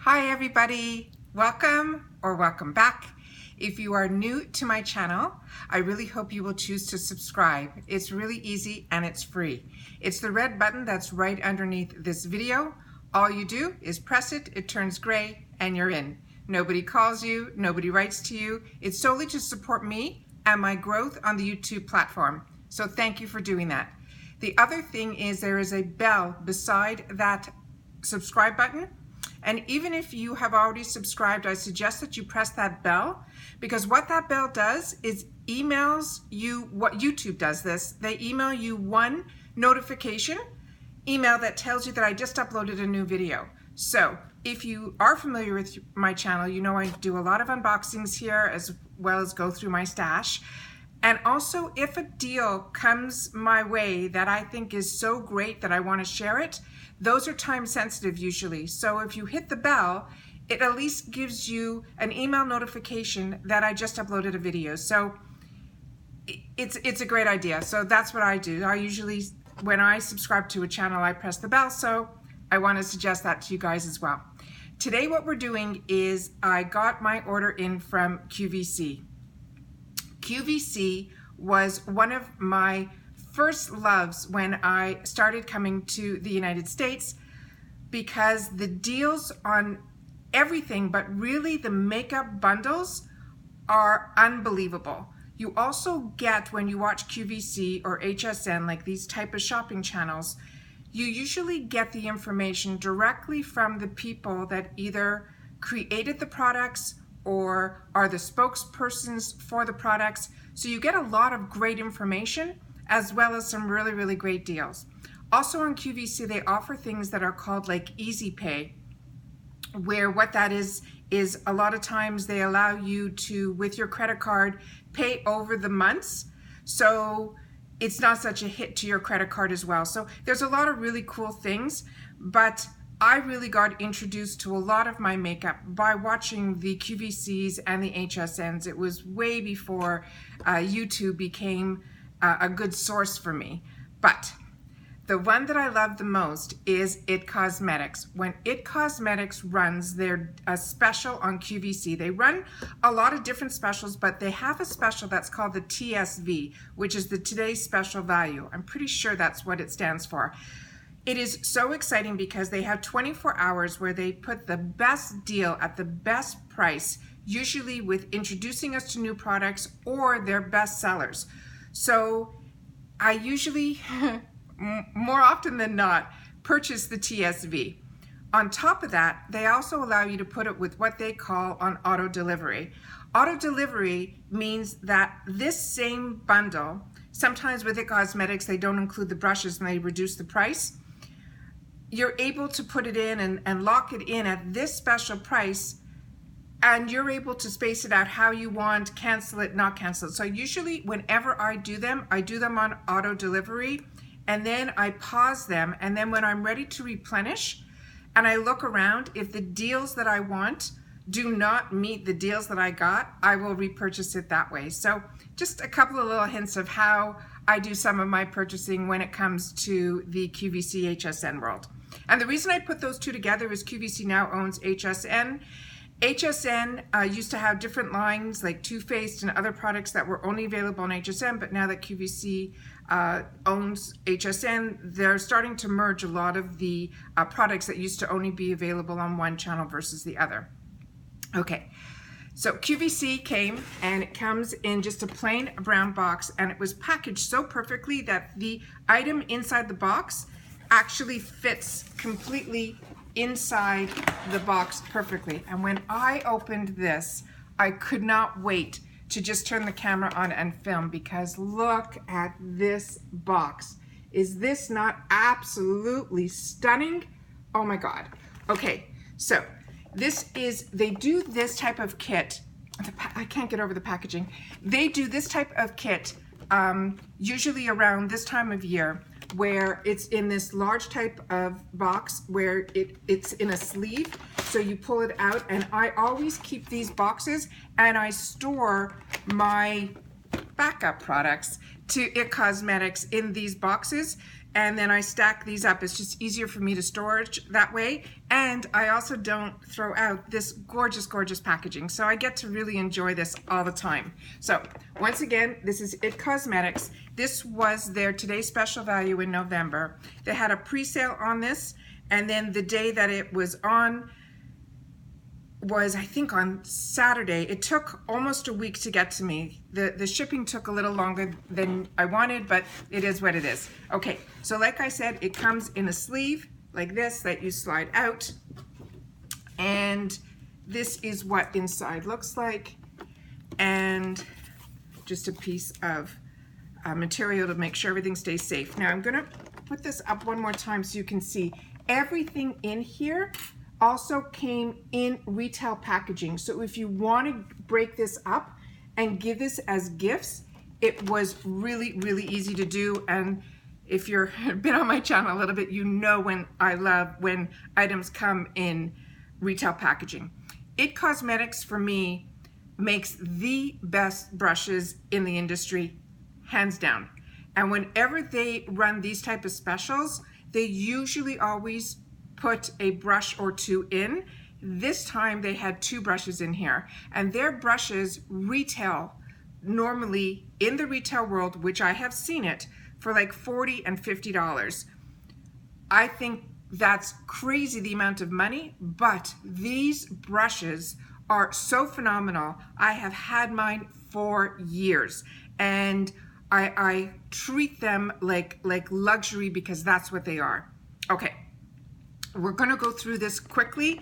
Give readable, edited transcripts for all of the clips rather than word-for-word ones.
Hi everybody, welcome or welcome back. If you are new to my channel, I really hope you will choose to subscribe. It's really easy and it's free. It's the red button that's right underneath this video. All you do is press it, it turns gray, and you're in. Nobody calls you, nobody writes to you. It's solely to support me and my growth on the YouTube platform. So thank you for doing that. The other thing is there is a bell beside that subscribe button. And even if you have already subscribed, I suggest that you press that bell, because what that bell does is emails you, what YouTube does this, they email you one notification email that tells you that I just uploaded a new video. So if you are familiar with my channel, you know I do a lot of unboxings here as well as go through my stash. And also if a deal comes my way that I think is so great that I want to share it, those are time sensitive usually. So if you hit the bell, it at least gives you an email notification that I just uploaded a video. So it's a great idea. So that's what I do. I usually, when I subscribe to a channel, I press the bell. So I want to suggest that to you guys as well. Today what we're doing is I got my order in from QVC. QVC was one of my first loves when I started coming to the United States, because the deals on everything, but really the makeup bundles, are unbelievable. You also get, when you watch QVC or HSN, like these type of shopping channels, you usually get the information directly from the people that either created the products or are the spokespersons for the products. So you get a lot of great information as well as some really, really great deals. Also on QVC, they offer things that are called like Easy Pay, where what that is a lot of times they allow you to, with your credit card, pay over the months. So it's not such a hit to your credit card as well. So there's a lot of really cool things, but I really got introduced to a lot of my makeup by watching the QVCs and the HSNs. It was way before YouTube became a good source for me. But the one that I love the most is IT Cosmetics. When IT Cosmetics runs their special on QVC, they run a lot of different specials, but they have a special that's called the TSV, which is the Today's Special Value. I'm pretty sure that's what it stands for. It is so exciting because they have 24 hours where they put the best deal at the best price, usually with introducing us to new products or their best sellers. So I usually, more often than not, purchase the TSV. On top of that, they also allow you to put it with what they call on auto delivery. Auto delivery means that this same bundle, sometimes with IT Cosmetics, they don't include the brushes and they reduce the price. You're able to put it in and lock it in at this special price, and you're able to space it out how you want, cancel it, not cancel it. So usually whenever I do them on auto delivery, and then I pause them, and then when I'm ready to replenish and I look around, if the deals that I want do not meet the deals that I got, I will repurchase it that way. So just a couple of little hints of how I do some of my purchasing when it comes to the QVC HSN world. And the reason I put those two together is QVC now owns HSN. HSN used to have different lines like Too Faced and other products that were only available on HSN, but now that QVC owns HSN, they're starting to merge a lot of the products that used to only be available on one channel versus the other. Okay, so QVC came, and it comes in just a plain brown box, and it was packaged so perfectly that the item inside the box actually fits completely inside the box perfectly. And when I opened this, I could not wait to just turn the camera on and film, because look at this box. Is this not absolutely stunning? Oh my God. Okay, so this is, they do this type of kit. I can't get over the packaging. They do this type of kit usually around this time of year, where it's in this large type of box where it's in a sleeve, so you pull it out. And I always keep these boxes, and I store my backup products to IT Cosmetics in these boxes, and then I stack these up. It's just easier for me to storage that way, and I also don't throw out this gorgeous, gorgeous packaging, so I get to really enjoy this all the time. So once again, this is IT Cosmetics. This was their today's special value in November. They had a pre-sale on this, and then the day that it was on was, I think, on Saturday. It took almost a week to get to me. The shipping took a little longer than I wanted, but it is what it is. Okay, so like I said, it comes in a sleeve like this that you slide out, and this is what inside looks like, and just a piece of material to make sure everything stays safe. Now I'm gonna put this up one more time so you can see everything in here also came in retail packaging. So if you want to break this up and give this as gifts, it was really, really easy to do. And if you've been on my channel a little bit, you know when I love when items come in retail packaging. IT Cosmetics, for me, makes the best brushes in the industry, hands down. And whenever they run these type of specials, they usually always put a brush or two in. This time they had 2 brushes in here, and their brushes retail normally in the retail world, which I have seen it, for like $40 and $50. I think that's crazy, the amount of money, but these brushes are so phenomenal. I have had mine for years, and I treat them like luxury, because that's what they are. Okay. We're going to go through this quickly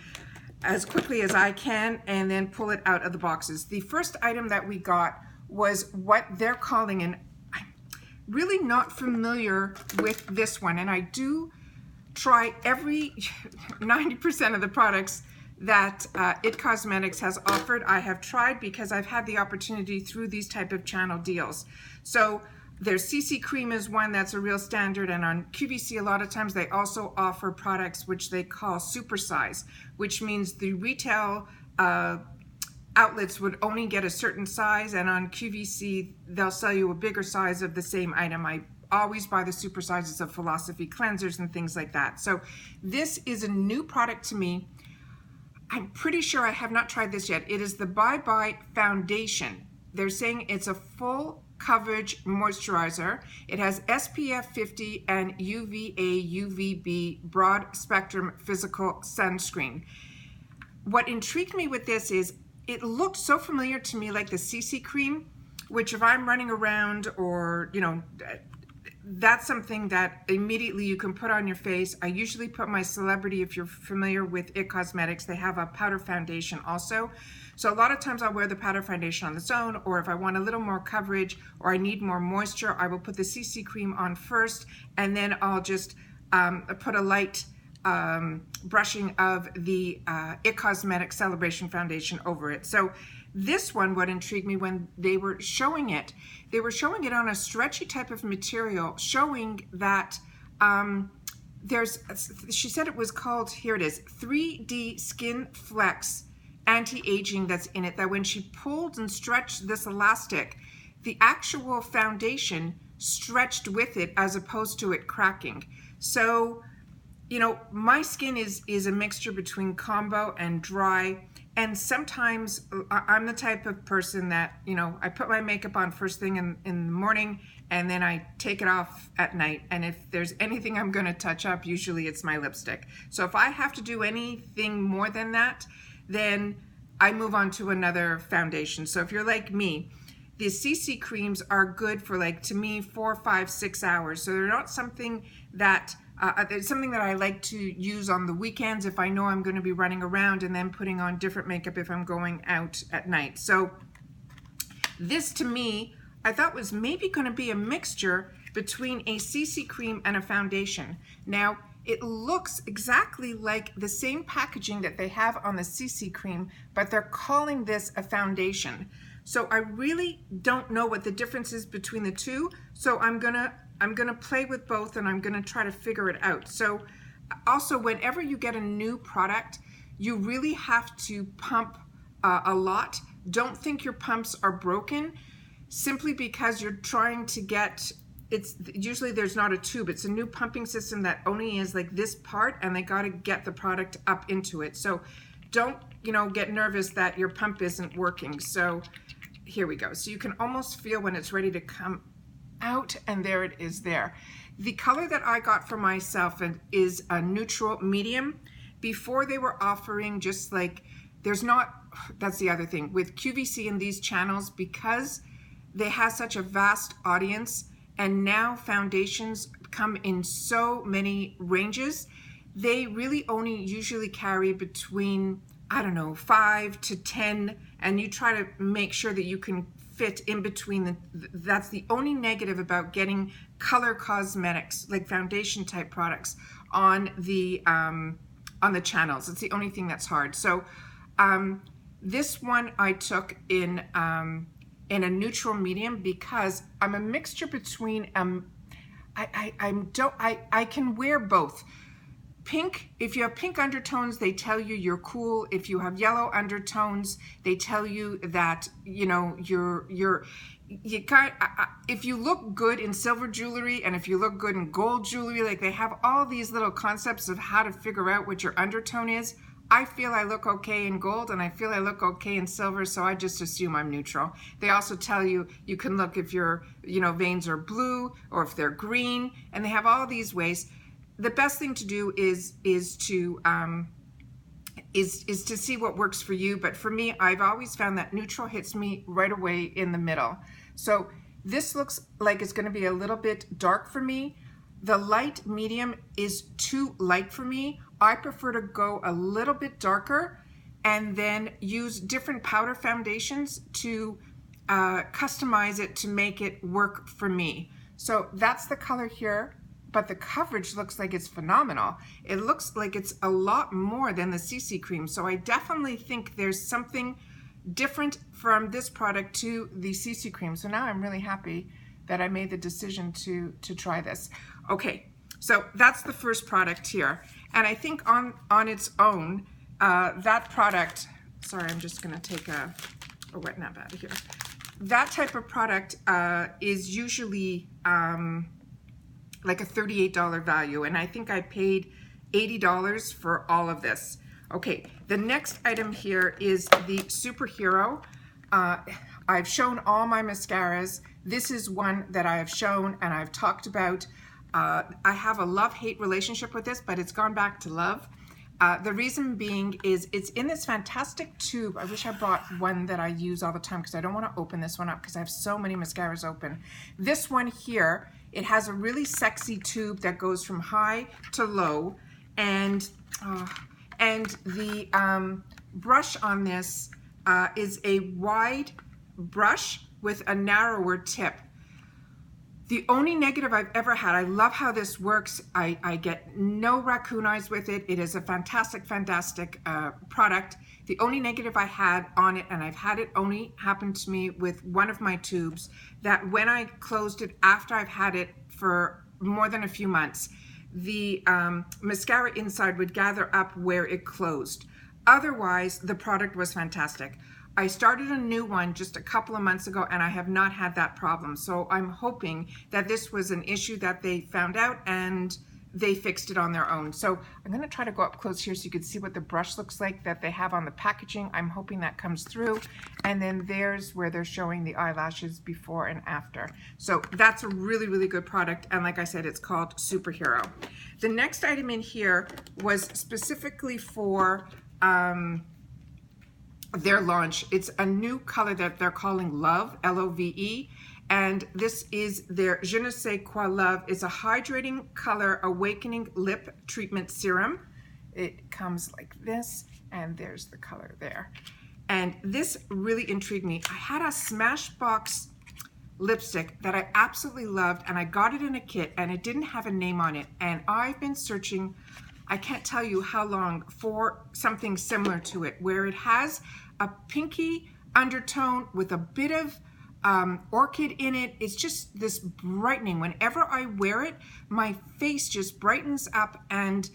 as I can, and then pull it out of the boxes. The first item that we got was what they're calling, and I'm really not familiar with this one, and I do try every 90% of the products that IT Cosmetics has offered. I have tried because I've had the opportunity through these type of channel deals. So their CC cream is one that's a real standard, and on QVC a lot of times they also offer products which they call supersize, which means the retail outlets would only get a certain size, and on QVC they'll sell you a bigger size of the same item. I always buy the super sizes of Philosophy cleansers and things like that. So this is a new product to me. I'm pretty sure I have not tried this yet. It is the Bye Bye Foundation. They're saying it's a full coverage moisturizer. It has SPF 50 and UVA UVB broad spectrum physical sunscreen. What intrigued me with this is it looked so familiar to me, like the CC cream, which if I'm running around, or that's something that immediately you can put on your face. I usually put my Celebrity, if you're familiar with IT Cosmetics, they have a powder foundation also. So a lot of times I'll wear the powder foundation on its own, or if I want a little more coverage or I need more moisture, I will put the CC cream on first, and then I'll just put a light brushing of the IT Cosmetics Celebration Foundation over it. So this one, what intrigued me when they were showing it on a stretchy type of material, showing that she said it was called, here it is, 3D Skin Flex anti-aging that's in it, that when she pulled and stretched this elastic, the actual foundation stretched with it as opposed to it cracking. So, my skin is a mixture between combo and dry, and sometimes I'm the type of person that, I put my makeup on first thing in the morning, and then I take it off at night, and if there's anything I'm going to touch up, usually it's my lipstick. So if I have to do anything more than that, then I move on to another foundation. So if you're like me, the CC creams are good for, to me, 4, 5, 6 hours. So they're not something that it's something that I like to use on the weekends if I know I'm going to be running around, and then putting on different makeup if I'm going out at night. So this, to me, I thought was maybe going to be a mixture between a CC cream and a foundation. Now, it looks exactly like the same packaging that they have on the CC cream, but they're calling this a foundation. So I really don't know what the difference is between the two. So I'm gonna play with both, and I'm gonna try to figure it out. So also, whenever you get a new product, you really have to pump a lot. Don't think your pumps are broken. simply because you're trying to get, it's usually there's not a tube, it's a new pumping system that only is like this part, and they got to get the product up into it. So don't, you know, get nervous that your pump isn't working. So here we go. So you can almost feel when it's ready to come out, and there it is there. The color that I got for myself is a neutral medium. Before they were offering just like, there's not, that's the other thing with QVC and these channels, because they have such a vast audience, and now foundations come in so many ranges. They really only usually carry between, I don't know, 5 to 10, and you try to make sure that you can fit in between. That's the only negative about getting color cosmetics, like foundation type products on the channels. It's the only thing that's hard. So this one I took in a neutral medium because I'm a mixture between I can wear both. Pink, if you have pink undertones, they tell you you're cool. If you have yellow undertones, they tell you that, you know, if you look good in silver jewelry and if you look good in gold jewelry, like they have all these little concepts of how to figure out what your undertone is. I feel I look okay in gold and I feel I look okay in silver, so I just assume I'm neutral. They also tell you you can look if your, you know, veins are blue or if they're green, and they have all these ways. The best thing to do is to see what works for you. But for me, I've always found that neutral hits me right away in the middle. So this looks like it's going to be a little bit dark for me. The light medium is too light for me. I prefer to go a little bit darker and then use different powder foundations to customize it to make it work for me. So that's the color here. But the coverage looks like it's phenomenal. It looks like it's a lot more than the CC cream. So I definitely think there's something different from this product to the CC cream. So now I'm really happy that I made the decision to try this. Okay, so that's the first product here. And I think on its own, that product, sorry, I'm just gonna take a wet nap out of here. That type of product is usually, like a $38 value, and I think I paid $80 for all of this. Okay, the next item here is the Superhero. I've shown all my mascaras. This is one that I have shown and I've talked about. I have a love-hate relationship with this, but it's gone back to love. The reason being is it's in this fantastic tube. I wish I brought one that I use all the time because I don't want to open this one up because I have so many mascaras open. This one here, it has a really sexy tube that goes from high to low, and the brush on this is a wide brush with a narrower tip. The only negative I've ever had, I love how this works. I get no raccoon eyes with it. It is a fantastic, fantastic product. The only negative I had on it, and I've had it only happen to me with one of my tubes, that when I closed it after I've had it for more than a few months, the mascara inside would gather up where it closed. Otherwise, the product was fantastic. I started a new one just a couple of months ago and I have not had that problem. So I'm hoping that this was an issue that they found out and they fixed it on their own. So I'm going to try to go up close here so you can see what the brush looks like that they have on the packaging. I'm hoping that comes through. And then there's where they're showing the eyelashes before and after. So that's a really, really good product. And like I said, it's called Superhero. The next item in here was specifically for their launch. It's a new color that they're calling Love, L-O-V-E, and this is their Je ne sais quoi Love. It's a hydrating color awakening lip treatment serum. It comes like this, and there's the color there. And this really intrigued me. I had a Smashbox lipstick that I absolutely loved, and I got it in a kit, and it didn't have a name on it, and I've been searching, I can't tell you how long, for something similar to it, where it has a pinky undertone with a bit of orchid in it. It's just this brightening. Whenever I wear it, my face just brightens up, and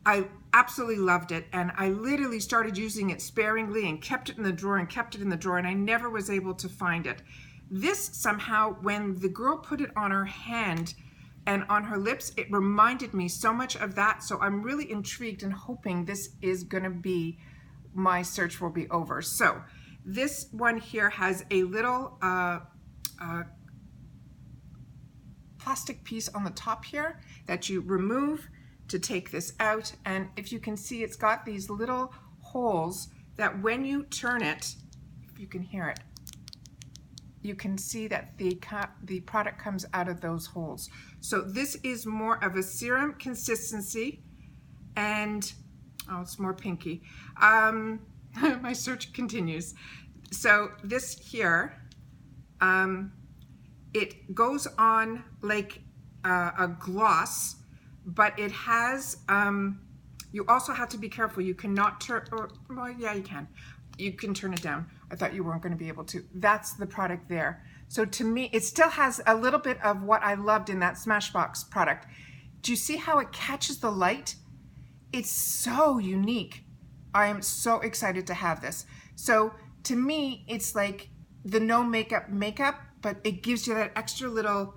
I absolutely loved it. And I literally started using it sparingly and kept it in the drawer and kept it in the drawer, and I never was able to find it. This somehow, when the girl put it on her hand and on her lips, it reminded me so much of that. So I'm really intrigued and hoping this is gonna be, my search will be over. So this one here has a little plastic piece on the top here that you remove to take this out. And if you can see, it's got these little holes that when you turn it, if you can hear it, you can see that the product comes out of those holes. So this is more of a serum consistency, and oh, it's more pinky. My search continues. So this here, it goes on like a gloss, but it has, you also have to be careful. You cannot turn, or, well, yeah, you can. You can turn it down. I thought you weren't going to be able to. That's the product there. So to me, it still has a little bit of what I loved in that Smashbox product. Do you see how it catches the light? It's so unique. I am so excited to have this. So to me, it's like the no makeup, but it gives you that extra little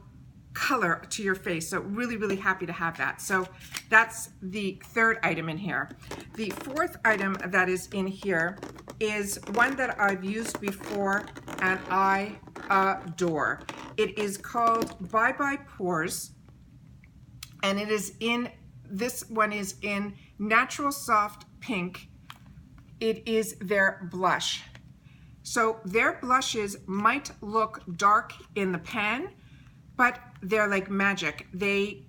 color to your face. So really, really happy to have that. So that's the third item in here. The fourth item that is in here is one that I've used before and I adore. It is called Bye Bye Pores, and it is in, this one is in Natural Soft Pink. It is their blush. So their blushes might look dark in the pan, but they're like magic. They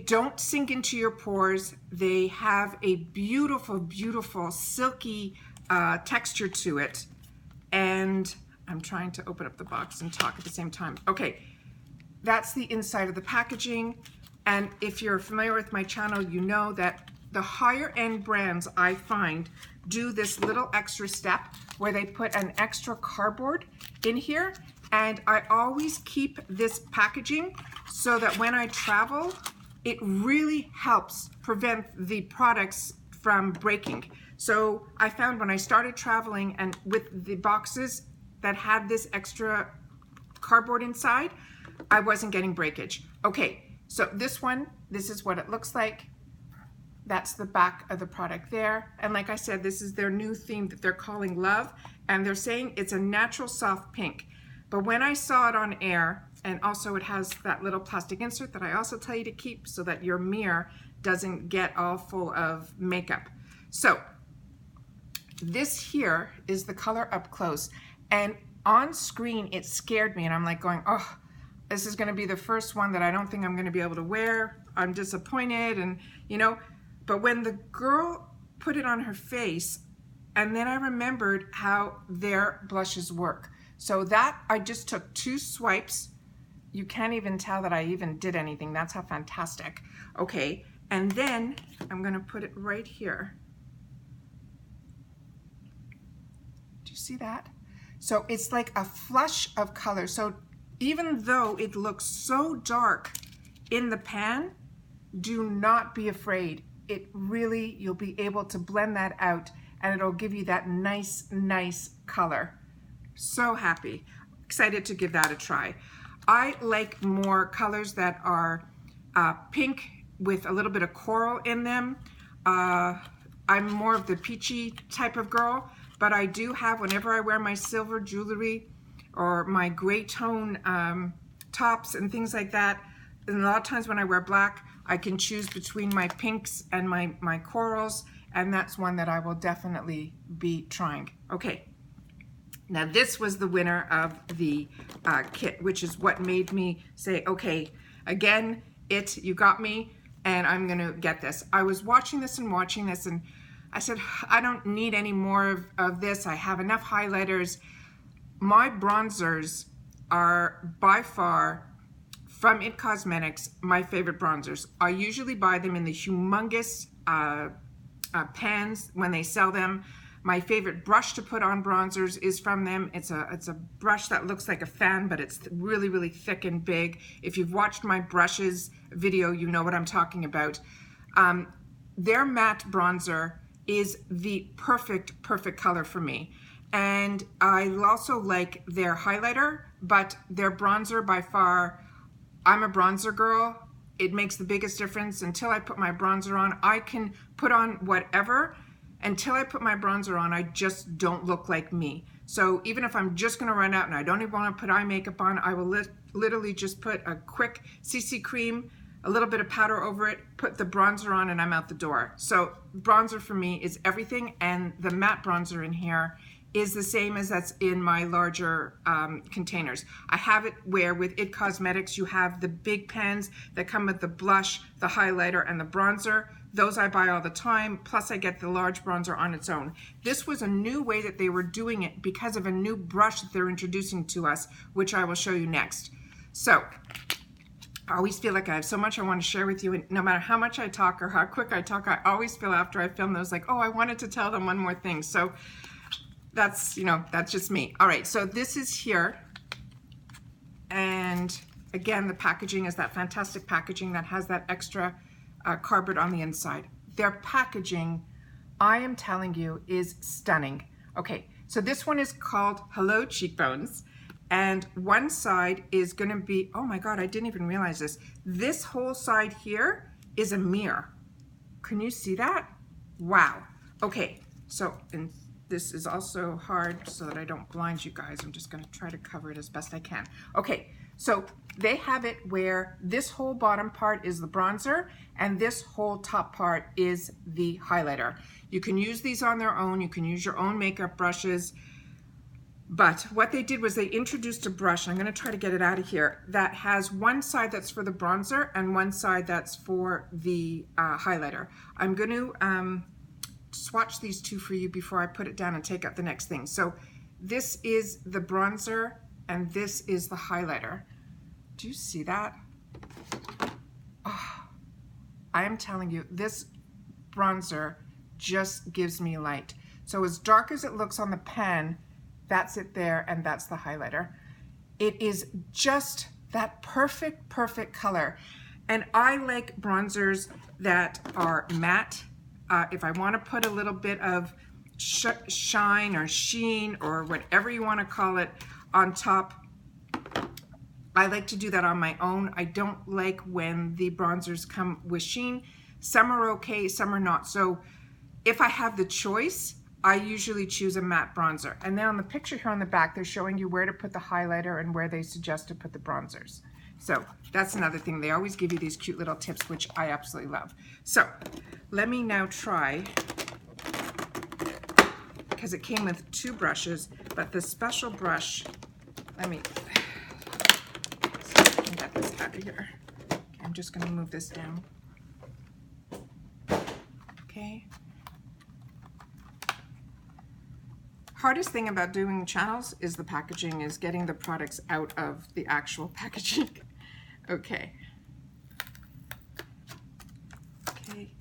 don't sink into your pores. They have a beautiful, beautiful silky texture to it. And I'm trying to open up the box and talk at the same time. Okay, that's the inside of the packaging. And if you're familiar with my channel, you know that the higher end brands I find do this little extra step where they put an extra cardboard in here. And I always keep this packaging so that when I travel, it really helps prevent the products from breaking. So I found when I started traveling and with the boxes that had this extra cardboard inside, I wasn't getting breakage. Okay, so this one, this is what it looks like. That's the back of the product there. And like I said, this is their new theme that they're calling Love. And they're saying it's a natural soft pink. But when I saw it on air, and also it has that little plastic insert that I also tell you to keep so that your mirror doesn't get all full of makeup. So this here is the color up close. And on screen, it scared me. And I'm like going, oh, this is gonna be the first one that I don't think I'm gonna be able to wear. I'm disappointed, and you know, but when the girl put it on her face, and then I remembered how their blushes work. So that, I just took 2 swipes. You can't even tell that I even did anything. That's how fantastic. Okay, and then I'm gonna put it right here. Do you see that? So it's like a flush of color. So even though it looks so dark in the pan, do not be afraid. It really, you'll be able to blend that out and it'll give you that nice, nice color. So happy, excited to give that a try. I like more colors that are pink with a little bit of coral in them. I'm more of the peachy type of girl, but I do have, whenever I wear my silver jewelry or my gray tone tops and things like that, and a lot of times when I wear black, I can choose between my pinks and my corals, and that's one that I will definitely be trying. Okay. Now this was the winner of the kit, which is what made me say, okay, again, you got me, and I'm gonna get this. I was watching this, and I said, I don't need any more of this. I have enough highlighters. My bronzers are by far, from IT Cosmetics, my favorite bronzers. I usually buy them in the humongous pans when they sell them. My favorite brush to put on bronzers is from them. It's a brush that looks like a fan, but it's really, really thick and big. If you've watched my brushes video, you know what I'm talking about. Their matte bronzer is the perfect color for me. And I also like their highlighter, but their bronzer by far, I'm a bronzer girl. It makes the biggest difference. Until I put my bronzer on, I can put on whatever. Until I put my bronzer on, I just don't look like me. So even if I'm just gonna run out and I don't even wanna put eye makeup on, I will literally just put a quick CC cream, a little bit of powder over it, put the bronzer on, and I'm out the door. So bronzer for me is everything, and the matte bronzer in here is the same as that's in my larger containers. I have it where with IT Cosmetics, you have the big pens that come with the blush, the highlighter, and the bronzer. Those I buy all the time, plus I get the large bronzer on its own. This was a new way that they were doing it because of a new brush that they're introducing to us, which I will show you next. So, I always feel like I have so much I want to share with you, and no matter how much I talk or how quick I talk, I always feel after I film those like, oh, I wanted to tell them one more thing. So that's, you know, that's just me. All right, so this is here. And again, the packaging is that fantastic packaging that has that extra cardboard on the inside. Their packaging, I am telling you, is stunning. Okay, so this one is called Hello Cheekbones. And one side is gonna be, oh my God, I didn't even realize this. This whole side here is a mirror. Can you see that? Wow. Okay, so, and this is also hard so that I don't blind you guys. I'm just gonna try to cover it as best I can. Okay, so they have it where this whole bottom part is the bronzer and this whole top part is the highlighter. You can use these on their own. You can use your own makeup brushes. But what they did was they introduced a brush, I'm gonna try to get it out of here, that has one side that's for the bronzer and one side that's for the highlighter. I'm gonna swatch these two for you before I put it down and take out the next thing. So this is the bronzer and this is the highlighter. Do you see that? Oh, I am telling you, this bronzer just gives me light. So as dark as it looks on the pen, that's it there, and that's the highlighter. It is just that perfect, perfect color. And I like bronzers that are matte. If I want to put a little bit of shine or sheen or whatever you want to call it on top, I like to do that on my own. I don't like when the bronzers come with sheen. Some are okay, some are not. So if I have the choice, I usually choose a matte bronzer. And then on the picture here on the back, they're showing you where to put the highlighter and where they suggest to put the bronzers. So that's another thing. They always give you these cute little tips, which I absolutely love. So let me now try, because it came with two brushes, but the special brush, let me see if I can get this out of here. Okay, I'm just gonna move this down. Okay. Hardest thing about doing channels is the packaging, is getting the products out of the actual packaging. Okay. Okay.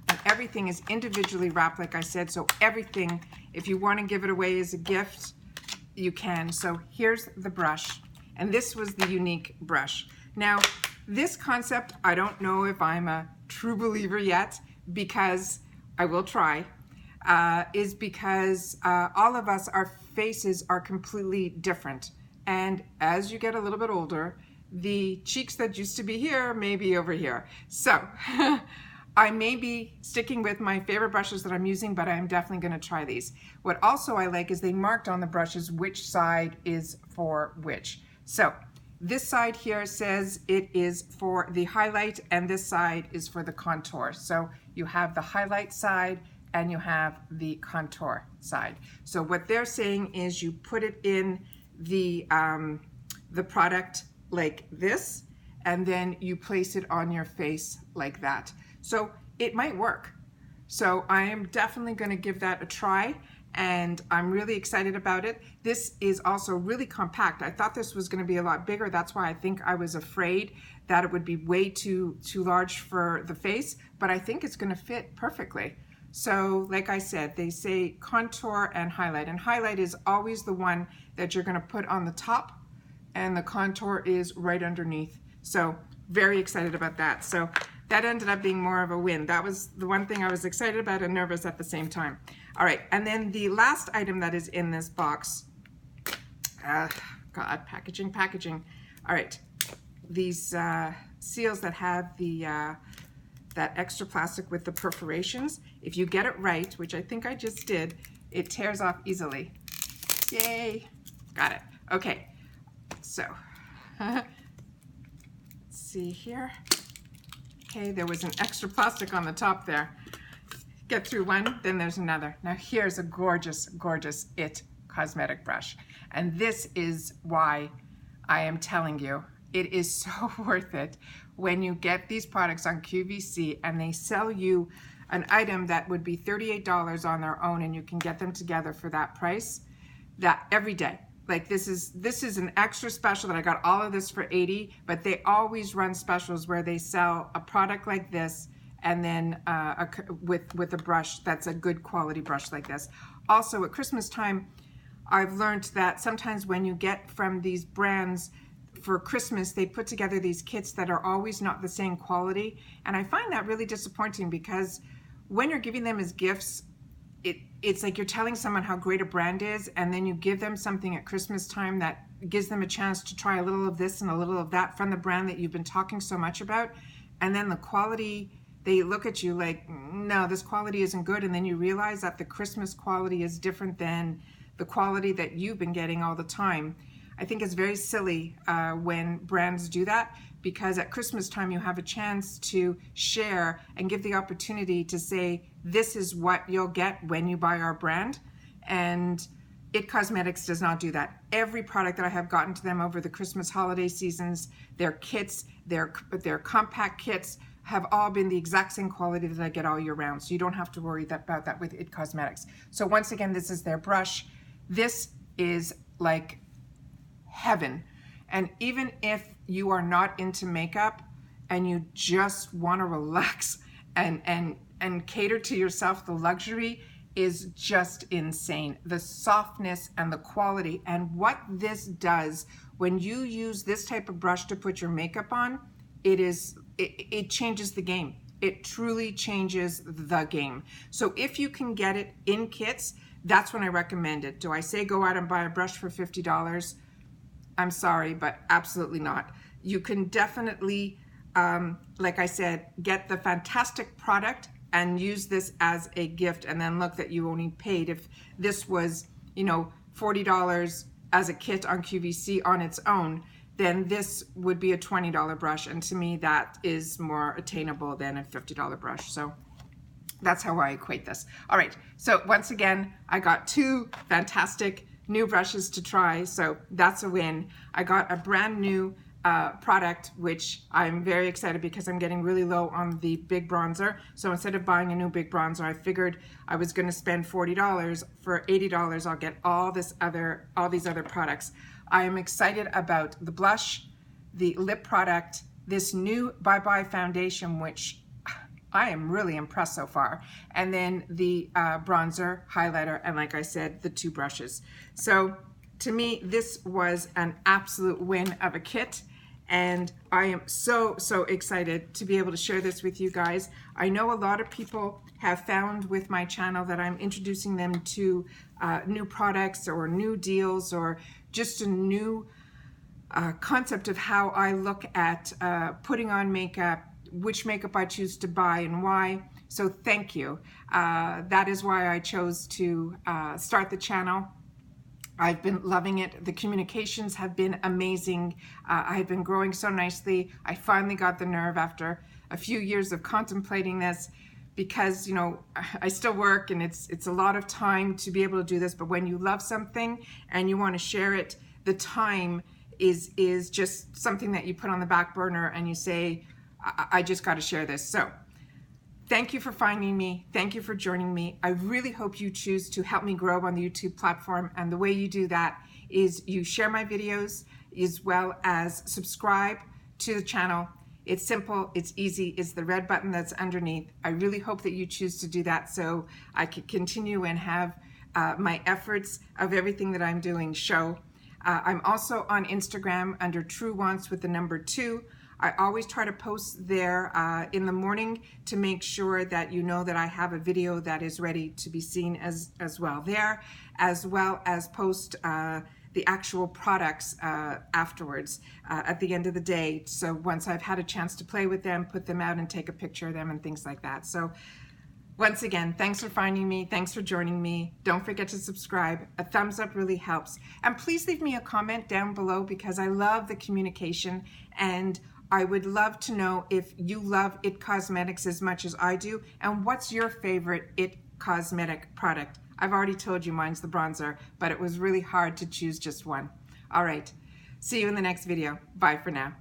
And everything is individually wrapped, like I said, so everything, if you want to give it away as a gift, you can. So here's the brush, and this was the unique brush. Now, this concept, I don't know if I'm a true believer yet, because I will try. Is because all of us, our faces are completely different. And as you get a little bit older, the cheeks that used to be here may be over here. So I may be sticking with my favorite brushes that I'm using, but I'm definitely gonna try these. What also I like is they marked on the brushes which side is for which. So this side here says it is for the highlight and this side is for the contour. So you have the highlight side and you have the contour side. So what they're saying is you put it in the product like this, and then you place it on your face like that. So it might work. So I am definitely gonna give that a try, and I'm really excited about it. This is also really compact. I thought this was gonna be a lot bigger. That's why I think I was afraid that it would be way too large for the face, but I think it's gonna fit perfectly. So like I said, they say contour and highlight is always the one that you're gonna put on the top, and the contour is right underneath. So very excited about that. So that ended up being more of a win. That was the one thing I was excited about and nervous at the same time. All right, and then the last item that is in this box, God, packaging. All right, these seals that have the that extra plastic with the perforations. If you get it right, which I think I just did, it tears off easily. Yay, got it. Okay, so let's see here. Okay, there was an extra plastic on the top there. Get through one, then there's another. Now here's a gorgeous, gorgeous IT cosmetic brush. And this is why I am telling you, it is so worth it when you get these products on QVC and they sell you an item that would be $38 on their own, and you can get them together for that price, that every day. Like this is an extra special that I got all of this for $80, but they always run specials where they sell a product like this and then with a brush that's a good quality brush like this. Also at Christmas time, I've learned that sometimes when you get from these brands for Christmas, they put together these kits that are always not the same quality. And I find that really disappointing, because when you're giving them as gifts, it's like you're telling someone how great a brand is, and then you give them something at Christmas time that gives them a chance to try a little of this and a little of that from the brand that you've been talking so much about. And then the quality, they look at you like, no, this quality isn't good. And then you realize that the Christmas quality is different than the quality that you've been getting all the time. I think it's very silly when brands do that, because at Christmas time you have a chance to share and give the opportunity to say, this is what you'll get when you buy our brand. And IT Cosmetics does not do that. Every product that I have gotten to them over the Christmas holiday seasons, their kits, their compact kits, have all been the exact same quality that I get all year round. So you don't have to worry about that with IT Cosmetics. So once again, this is their brush. This is like heaven. And even if you are not into makeup and you just want to relax and cater to yourself, the luxury is just insane. The softness and the quality, and what this does when you use this type of brush to put your makeup on, it changes the game. It truly changes the game. So if you can get it in kits, that's when I recommend it. Do I say go out and buy a brush for $50? I'm sorry, but absolutely not. You can definitely, like I said, get the fantastic product and use this as a gift, and then look that you only paid. If this was, $40 as a kit on QVC on its own, then this would be a $20 brush. And to me, that is more attainable than a $50 brush. So that's how I equate this. All right, so once again, I got 2 fantastic new brushes to try, so that's a win. I got a brand new product, which I'm very excited because I'm getting really low on the big bronzer. So instead of buying a new big bronzer, I figured I was going to spend $40. For $80, I'll get all these other products. I am excited about the blush, the lip product, this new Bye Bye foundation, which I am really impressed so far, and then the bronzer, highlighter, and like I said, the 2 brushes. So to me, this was an absolute win of a kit, and I am so excited to be able to share this with you guys. I know a lot of people have found with my channel that I'm introducing them to new products or new deals, or just a new concept of how I look at putting on makeup, which makeup I choose to buy and why. So thank you. That is why I chose to start the channel. I've been loving it. The communications have been amazing. I've been growing so nicely. I finally got the nerve after a few years of contemplating this, because I still work and it's a lot of time to be able to do this. But when you love something and you want to share it, the time is just something that you put on the back burner and you say, I just got to share this. So thank you for finding me. Thank you for joining me. I really hope you choose to help me grow on the YouTube platform. And the way you do that is you share my videos, as well as subscribe to the channel. It's simple, it's easy, it's the red button that's underneath. I really hope that you choose to do that so I can continue and have my efforts of everything that I'm doing show. I'm also on Instagram under True Wants with the number 2. I always try to post there in the morning to make sure that you know that I have a video that is ready to be seen as well there, as well as post the actual products afterwards at the end of the day. So once I've had a chance to play with them, put them out and take a picture of them and things like that. So once again, thanks for finding me. Thanks for joining me. Don't forget to subscribe. A thumbs up really helps. And please leave me a comment down below because I love the communication, and I would love to know if you love IT Cosmetics as much as I do, and what's your favorite IT Cosmetic product. I've already told you mine's the bronzer, but it was really hard to choose just one. All right, see you in the next video. Bye for now.